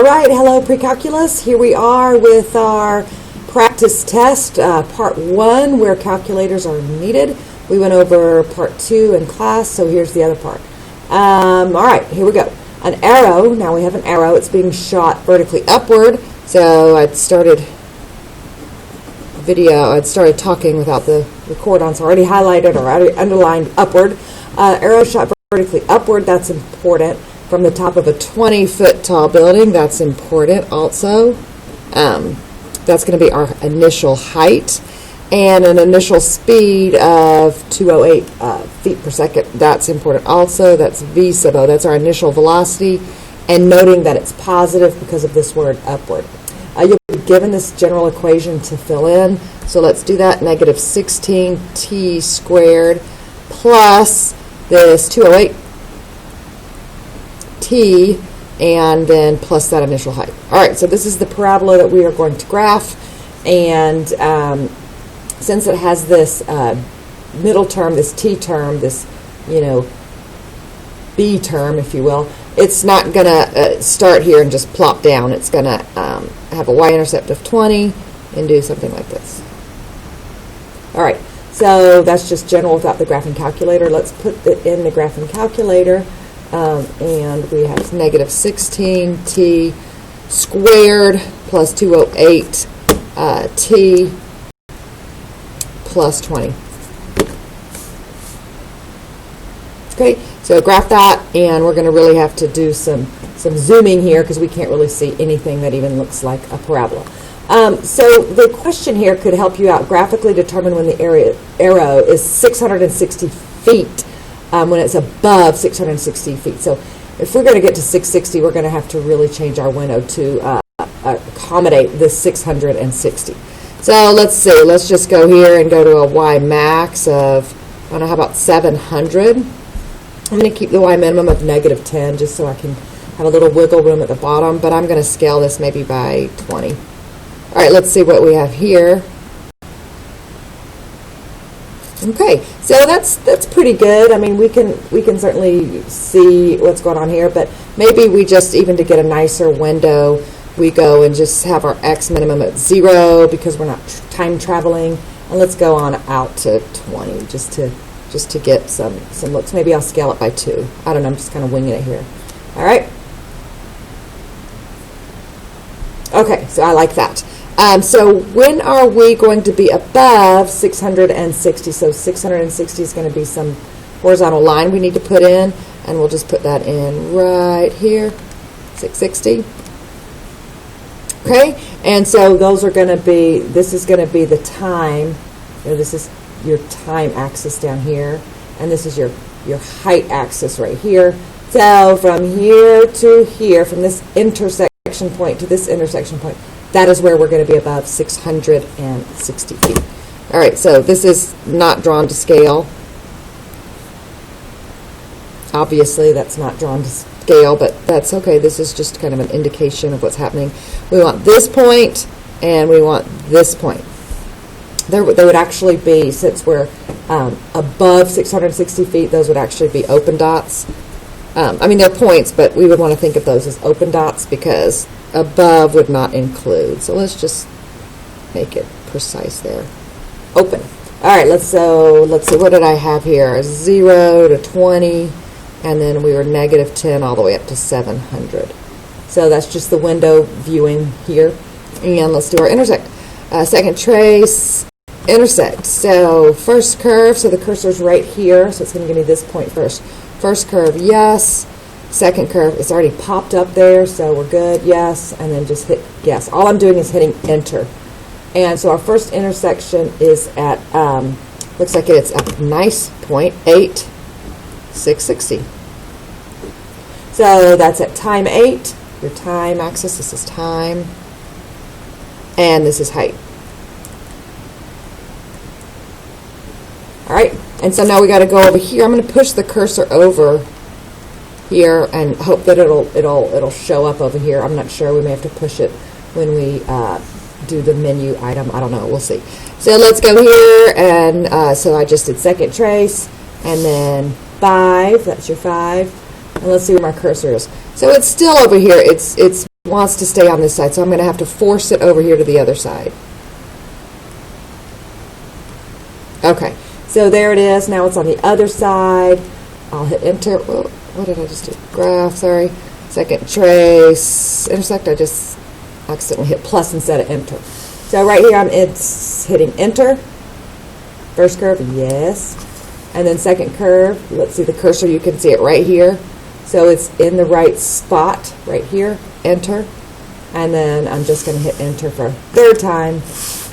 All right, hello pre-calculus. Here we are with our practice test, part 1, where calculators are needed. We went over part 2 in class, so here's the other part. All right, here we go. An arrow, now we have an arrow, it's being shot vertically upward. So I'd started talking without the record on, so I already highlighted or already underlined upward. Arrow shot vertically upward, that's important. From the top of a 20-foot tall building, that's important also. That's going to be our initial height. And an initial speed of 208 feet per second, that's important also. That's V sub O, that's our initial velocity. And noting that it's positive because of this word upward. You'll be given this general equation to fill in. So let's do that. Negative 16t squared plus this 208 t, and then plus that initial height. All right, so this is the parabola that we are going to graph, and since it has this middle term, this t term, this b term, if you will, it's not going to start here and just plop down. It's going to have a y-intercept of 20 and do something like this. All right, so that's just general without the graphing calculator. Let's put it in the graphing calculator. And we have negative 16t squared plus 208 t plus 20. Okay, so graph that, and we're going to really have to do some zooming here because we can't really see anything that even looks like a parabola. So the question here could help you out. Graphically determine when the arrow is 660 feet. When it's above 660 feet. So if we're going to get to 660, we're going to have to really change our window to accommodate this 660. So let's see. Let's just go here and go to a y max of, I don't know, how about 700? I'm going to keep the y minimum of negative 10 just so I can have a little wiggle room at the bottom, but I'm going to scale this maybe by 20. All right, let's see what we have here. Okay, so that's pretty good. I mean, we can certainly see what's going on here, but maybe we just, even to get a nicer window, we go and just have our x minimum at 0 because we're not time traveling, and let's go on out to 20 just to get some looks. Maybe I'll scale it by 2. I don't know. I'm just kind of winging it here. All right. Okay, so I like that. So when are we going to be above 660? So 660 is going to be some horizontal line we need to put in, and we'll just put that in right here, 660. Okay, and so those are going to be, this is going to be the time, this is your time axis down here, and this is your height axis right here. So from here to here, from this intersection point to this intersection point, that is where we're going to be above 660 feet. All right, so this is not drawn to scale. Obviously, that's not drawn to scale, but that's okay. This is just kind of an indication of what's happening. We want this point, and we want this point. There would actually be, since we're above 660 feet, those would actually be open dots. I mean, they're points, but we would want to think of those as open dots because above would not include. So let's just make it precise there. Open. All right, let's see. What did I have here? 0 to 20, and then we were negative 10 all the way up to 700. So that's just the window viewing here. And let's do our intersect. Second trace, intersect. So first curve, so the cursor's right here, so it's going to give me this point first. First curve, yes. Second curve, it's already popped up there, so we're good, yes, and then just hit yes. All I'm doing is hitting enter. And so our first intersection is at, looks like it's a nice point, 8, 660. So that's at time 8, your time axis, this is time, and this is height. All right, and so now we got to go over here. I'm going to push the cursor over here and hope that it'll show up over here. I'm not sure. We may have to push it when we do the menu item. I don't know. We'll see. So let's go here, and so I just did second trace, and then 5. That's your 5. And let's see where my cursor is. So it's still over here. It's wants to stay on this side, so I'm going to have to force it over here to the other side. Okay, so there it is. Now it's on the other side. I'll hit enter. Whoa, what did I just do? Graph, sorry. Second trace, intersect. I just accidentally hit plus instead of enter. So right here, it's hitting enter. First curve, yes. And then second curve, let's see the cursor. You can see it right here. So it's in the right spot right here, enter. And then I'm just going to hit enter for a third time,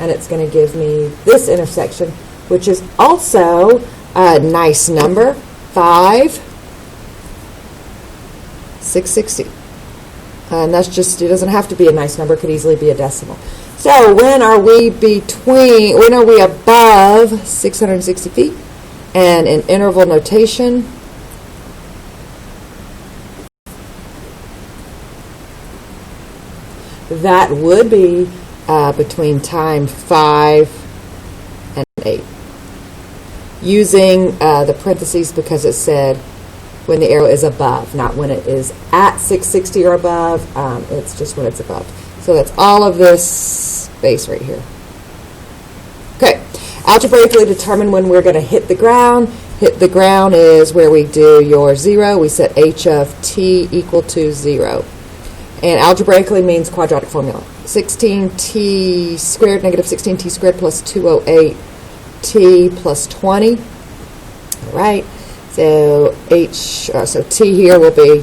and it's going to give me this intersection, which is also a nice number, 5,660. And that's just, it doesn't have to be a nice number, it could easily be a decimal. So when are we above 660 feet? And in interval notation, that would be between time 5 and 8. Using the parentheses because it said when the arrow is above, not when it is at 660 or above. It's just when it's above. So that's all of this space right here. Okay, algebraically determine when we're going to hit the ground. Hit the ground is where we do your 0. We set h of t equal to 0. And algebraically means quadratic formula. 16t squared negative 16t squared plus 208t plus 20. All right. So so t here will be,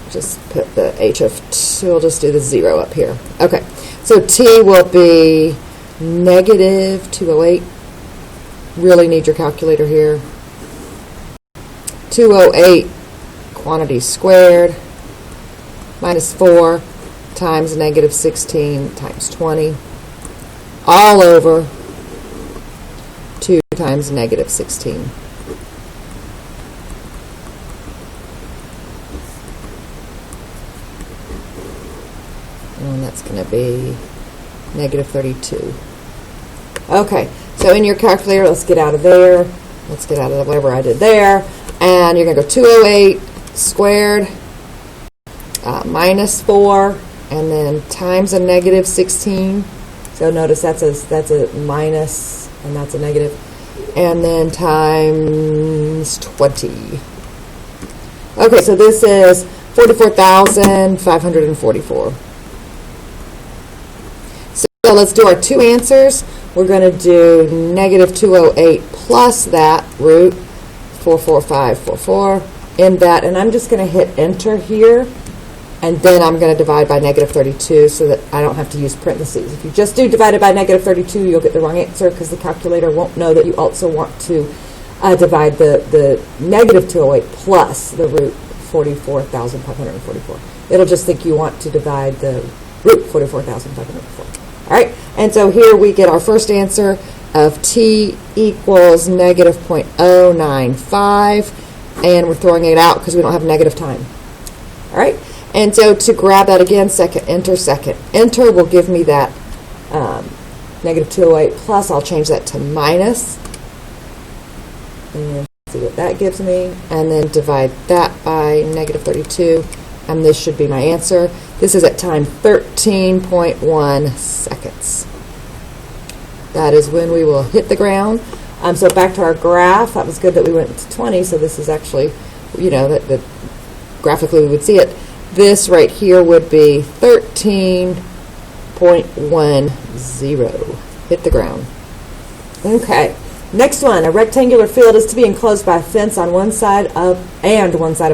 just put the h of t, we'll just do the 0 up here. Okay. So t will be negative 208. Really need your calculator here. 208 quantity squared minus 4 times negative 16 times 20 all over 2 times negative 16. And that's going to be negative 32. Okay, so in your calculator, let's get out of there. Let's get out of whatever I did there. And you're going to go 208 squared minus 4, and then times a negative 16. So notice that's a minus, and that's a negative. And then times 20. Okay, so this is 44,544. So let's do our two answers. We're going to do negative 208 plus that root 44544 in that, and I'm just going to hit enter here, and then I'm going to divide by negative 32 so that I don't have to use parentheses. If you just do divided by negative 32, you'll get the wrong answer because the calculator won't know that you also want to divide the negative 208 plus the root 44,544. It'll just think you want to divide the root 44,544. All right, and so here we get our first answer of t equals negative 0.095, and we're throwing it out because we don't have negative time. All right, and so to grab that again, second enter will give me that negative 208 plus. I'll change that to minus, and see what that gives me, and then divide that by negative 32. And this should be my answer. This is at time 13.1 seconds. That is when we will hit the ground. So back to our graph. That was good that we went to 20, so this is actually, that graphically we would see it. This right here would be 13.10. Hit the ground. Okay. Next one, a rectangular field is to be enclosed by a fence on one side of a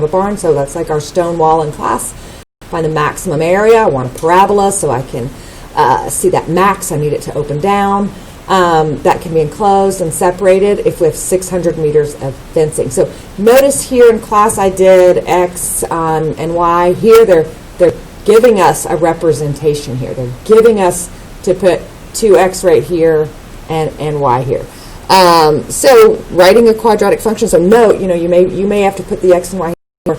barn. So that's like our stone wall in class. Find the maximum area. I want a parabola so I can see that max. I need it to open down. That can be enclosed and separated if we have 600 meters of fencing. So notice here in class I did X and Y. Here they're giving us a representation here. They're giving us to put 2X right here and Y here. So writing a quadratic function, so note, you may have to put the X and Y here.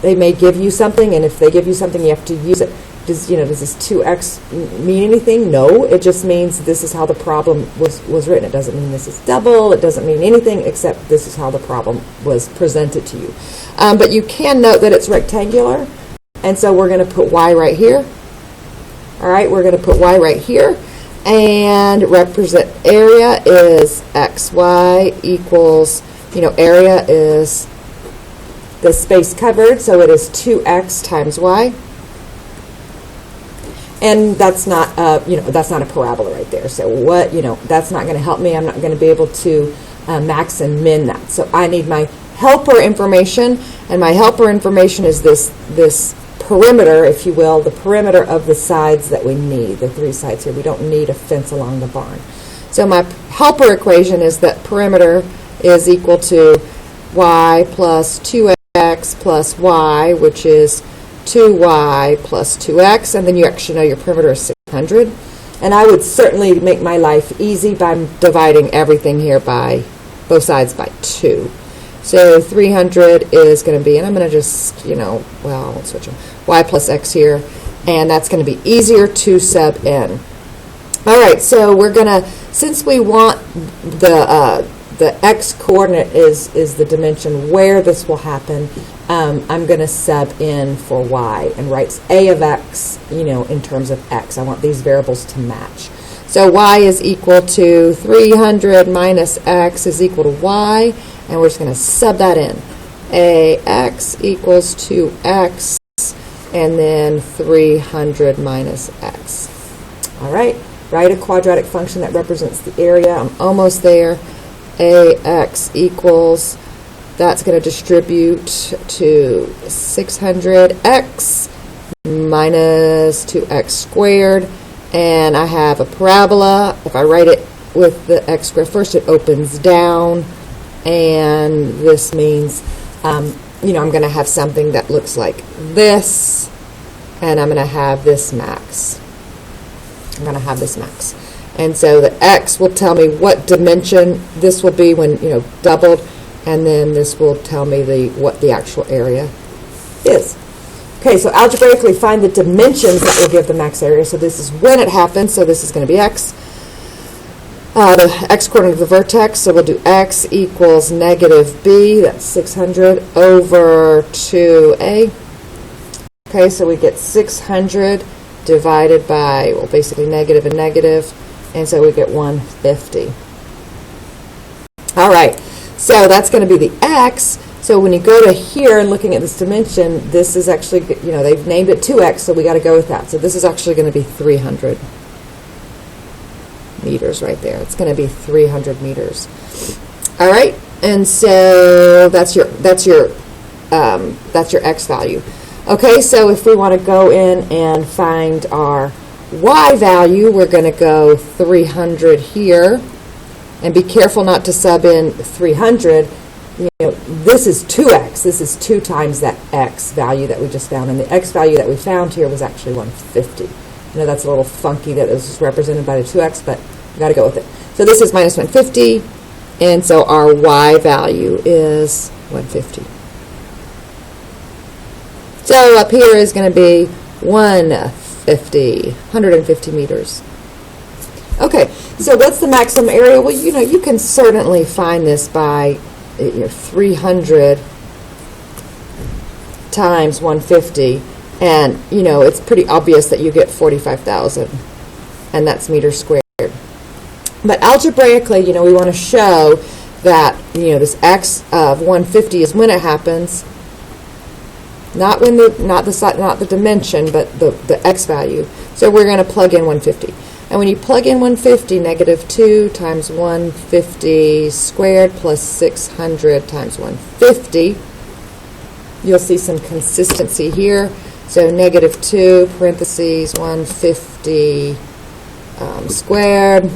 They may give you something, and if they give you something, you have to use it. Does this 2X mean anything? No, it just means this is how the problem was written. It doesn't mean this is double. It doesn't mean anything except this is how the problem was presented to you. But you can note that it's rectangular. And so we're going to put y right here. All right, we're going to put y right here. And represent area is xy equals, area is the space covered, so it is 2x times y. And that's not, that's not a parabola right there. So what, that's not going to help me. I'm not going to be able to max and min that. So I need my helper information, and my helper information is this perimeter, if you will, the perimeter of the sides that we need, the 3 sides here. We don't need a fence along the barn. So my helper equation is that perimeter is equal to y plus 2x plus y, which is 2y plus 2x, and then you actually know your perimeter is 600. And I would certainly make my life easy by dividing everything here by both sides by 2. So 300 is going to be, and I'm going to just, I'll switch them, y plus x here, and that's going to be easier to sub in. All right, so we're going to, since we want the x coordinate is the dimension where this will happen, I'm going to sub in for y and write a of x, in terms of x. I want these variables to match. So y is equal to 300 minus x is equal to y, and we're just going to sub that in. Ax equals 2x, and then 300 minus x. All right, write a quadratic function that represents the area. I'm almost there. Ax equals, that's going to distribute to 600x minus 2x squared, and I have a parabola. If I write it with the x squared first, it opens down, and this means, I'm going to have something that looks like this, and I'm going to have this max. I'm going to have this max. And so the x will tell me what dimension this will be when, doubled, and then this will tell me what the actual area is. Okay, so algebraically find the dimensions that will give the max area. So this is when it happens, so this is going to be x. The x coordinate of the vertex, so we'll do x equals negative b, that's 600, over 2a. Okay, so we get 600 divided by, well, basically negative and negative, and so we get 150. All right, so that's going to be the x. So when you go to here and looking at this dimension, this is actually, they've named it 2x, so we got to go with that. So this is actually going to be 300 meters right there. It's going to be 300 meters. All right, and so that's your x value. Okay, so if we want to go in and find our y value, we're going to go 300 here, and be careful not to sub in 300. This is 2x. This is 2 times that x value that we just found, and the x value that we found here was actually 150. That's a little funky that this is represented by the 2x, but we got to go with it. So this is minus 150, and so our y value is 150. So up here is going to be 150 meters. Okay, so what's the maximum area? Well, you can certainly find this by 300 times 150, and it's pretty obvious that you get 45,000, and that's meters squared. But algebraically, we want to show that this x of 150 is when it happens, not the dimension, but the x value. So we're going to plug in 150. And when you plug in 150, negative 2 times 150 squared plus 600 times 150, you'll see some consistency here. So negative 2 parentheses 150 squared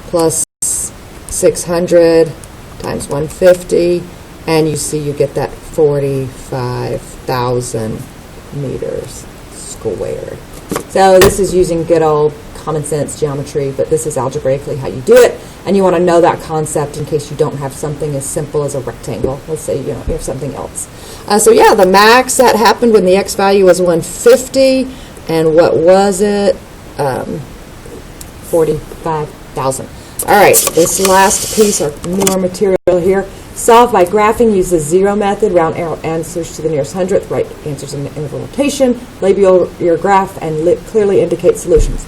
plus 600 times 150, and you see you get that 45,000 meters squared. So this is using good old common sense geometry, but this is algebraically how you do it, and you want to know that concept in case you don't have something as simple as a rectangle. Let's say you have something else. So yeah, the max that happened when the x value was 150, and what was it? 45,000. All right, this last piece of more material here. Solve by graphing. Use the zero method. Round arrow answers to the nearest hundredth. Write answers in interval notation. Label your graph and clearly indicate solutions.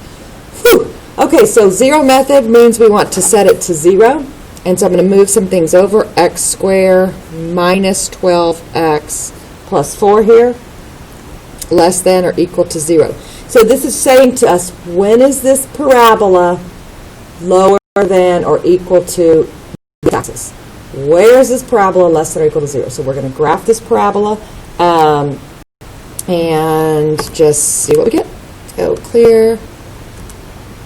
Whew. Okay, so zero method means we want to set it to 0. And so I'm going to move some things over. X squared minus 12x plus 4 here, less than or equal to 0. So this is saying to us, when is this parabola lower than or equal to the axis? Where is this parabola less than or equal to 0? So we're going to graph this parabola and just see what we get. Go clear.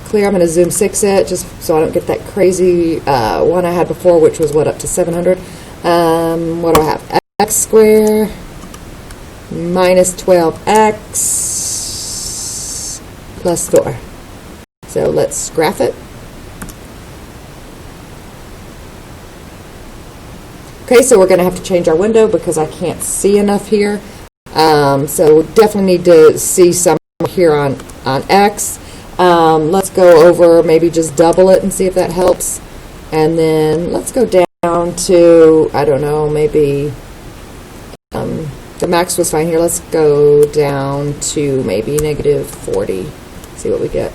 Clear. I'm going to zoom 6 it just so I don't get that crazy one I had before, which was what, up to 700. What do I have? X squared minus 12x plus 4. So let's graph it. Okay, so we're going to have to change our window because I can't see enough here. So we definitely need to see some here on X. Let's go over, maybe just double it and see if that helps. And then let's go down to, I don't know, maybe the max was fine here. Let's go down to maybe negative 40. See what we get.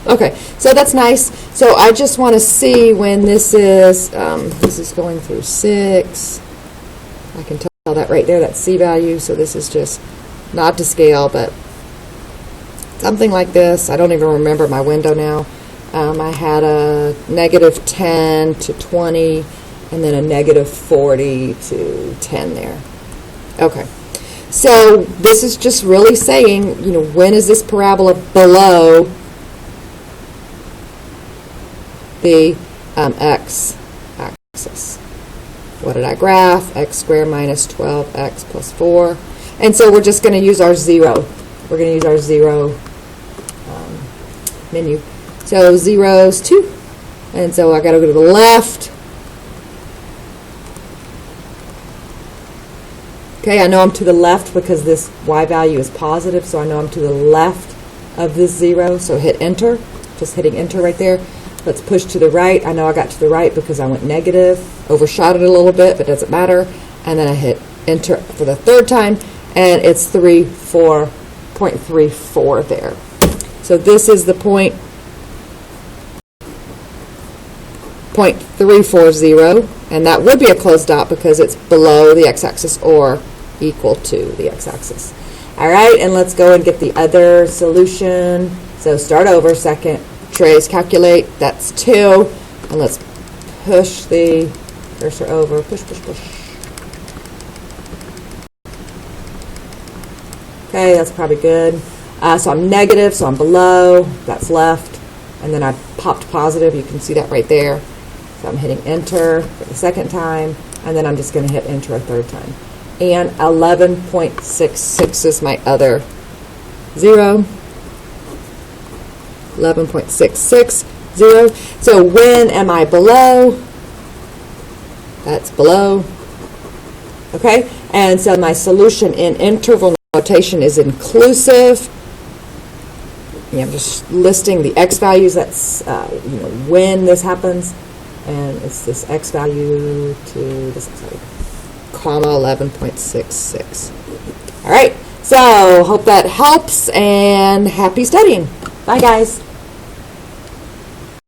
Okay, so that's nice. So I just want to see when this is going through 6. I can tell that right there, that's C value. So this is just not to scale, but something like this. I don't even remember my window now. I had a negative 10 to 20, and then a negative 40 to 10 there. Okay. So this is just really saying, when is this parabola below the x axis? What did I graph? X squared minus 12x plus 4. And so we're just going to use our 0. We're going to use our 0 menu. So 0 is 2. And so I got to go to the left. Okay, I know I'm to the left because this y value is positive, so I know I'm to the left of this 0. So hit enter. Just hitting enter right there. Let's push to the right. I know I got to the right because I went negative. Overshot it a little bit, but it doesn't matter. And then I hit enter for the 3rd time, and it's 0.34 there. So this is the point 0.340, and that would be a closed dot because it's below the x-axis or equal to the x-axis. All right, and let's go and get the other solution. So start over, second trace, calculate, that's 2, and let's push the cursor over, push, push, push. Okay, that's probably good. So I'm negative, so I'm below, that's left, and then I popped positive, you can see that right there. So I'm hitting enter for the 2nd time, and then I'm just going to hit enter a 3rd time. And 11.66 is my other 0. 11.660. So when am I below? That's below. Okay, and so my solution in interval notation is inclusive. Yeah, I'm just listing the x values. That's when this happens, and it's this x value to this x value, comma 11.66. All right. So hope that helps, and happy studying. Bye, guys.